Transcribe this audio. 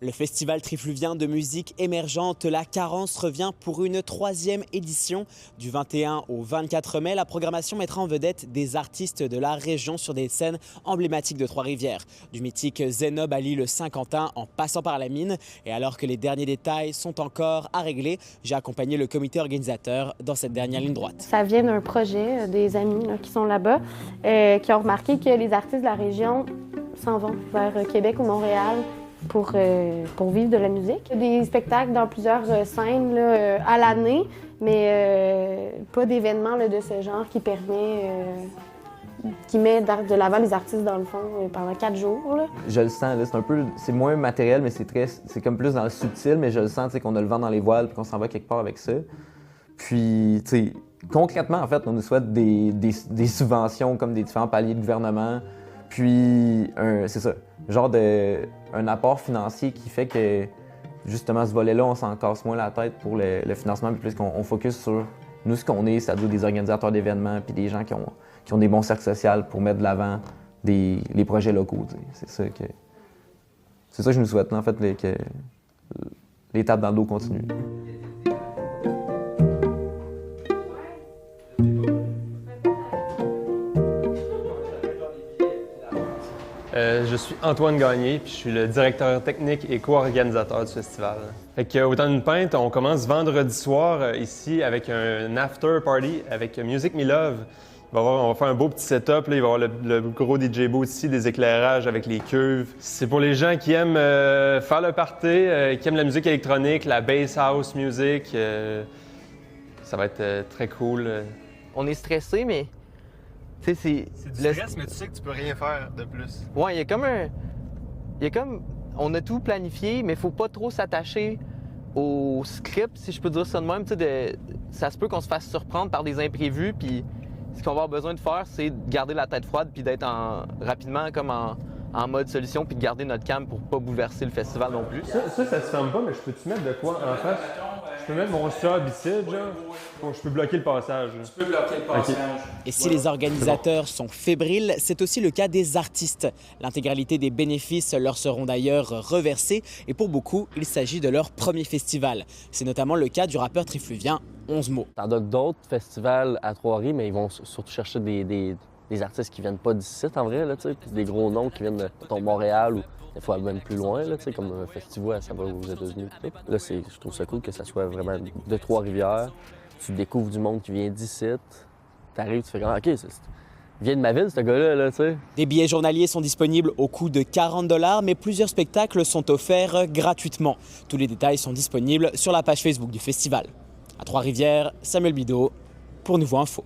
Le festival trifluvien de musique émergente La Carence revient pour une 3e édition. Du 21 au 24 mai, la programmation mettra en vedette des artistes de la région sur des scènes emblématiques de Trois-Rivières. Du mythique Zénob à l'île Saint-Quentin en passant par la mine. Et alors que les derniers détails sont encore à régler, j'ai accompagné le comité organisateur dans cette dernière ligne droite. Ça vient d'un projet des amis qui sont là-bas, qui ont remarqué que les artistes de la région s'en vont vers Québec ou Montréal pour vivre de la musique. Il y a des spectacles dans plusieurs scènes à l'année, mais pas d'événement de ce genre qui met de l'avant les artistes dans le fond pendant 4 jours. Là. Je le sens, c'est moins matériel, mais c'est comme plus dans le subtil, mais je le sens qu'on a le vent dans les voiles et qu'on s'en va quelque part avec ça. Puis, concrètement, en fait, on nous souhaite des subventions comme des différents paliers de gouvernement. Puis, c'est ça, un apport financier qui fait que, justement, ce volet-là, on s'en casse moins la tête pour le financement, puis plus qu'on focus sur nous, ce qu'on est, c'est-à-dire des organisateurs d'événements, puis des gens qui ont des bons cercles sociaux pour mettre de l'avant les projets locaux. C'est ça que je nous souhaite, en fait, que l'étape dans le dos continue. Je suis Antoine Gagné, puis je suis le directeur technique et co-organisateur du festival. Fait qu'au Temps d'une Pinte, on commence vendredi soir ici avec un after party avec Music Me Love. On va faire un beau petit setup, là. Il va y avoir le gros DJ booth ici, des éclairages avec les cuves. C'est pour les gens qui aiment faire le party, qui aiment la musique électronique, la bass house music. Ça va être très cool. On est stressé, mais... C'est du stress, mais tu sais que tu peux rien faire de plus. Ouais, il y a comme... On a tout planifié, mais il faut pas trop s'attacher au script, si je peux dire ça de même. Ça se peut qu'on se fasse surprendre par des imprévus, puis ce qu'on va avoir besoin de faire, c'est de garder la tête froide, puis d'être rapidement comme en mode solution, puis de garder notre calme pour pas bouleverser le festival non plus. Ça se ferme pas, mais je peux-tu mettre de quoi en face? Je peux mettre mon sub ici, genre? Je peux bloquer le passage. Tu peux bloquer le passage. Okay. Et si les organisateurs sont fébriles, c'est aussi le cas des artistes. L'intégralité des bénéfices leur seront d'ailleurs reversés et pour beaucoup, il s'agit de leur premier festival. C'est notamment le cas du rappeur trifluvien 11 mots. T'en as d'autres festivals à Trois-Rivières, mais ils vont surtout chercher des artistes qui viennent pas d'ici, en vrai, là, des gros noms qui viennent de Montréal ou des fois même plus loin, là, comme un festival, ça va aux États-Unis. Là, je trouve ça cool que ça soit vraiment de Trois-Rivières. Tu découvres du monde qui vient d'ici, t'arrives, tu fais comme « OK, il vient de ma ville, ce gars-là, là, tu sais. » Des billets journaliers sont disponibles au coût de 40 $, mais plusieurs spectacles sont offerts gratuitement. Tous les détails sont disponibles sur la page Facebook du festival. À Trois-Rivières, Samuel Bideau pour Nouveau Info.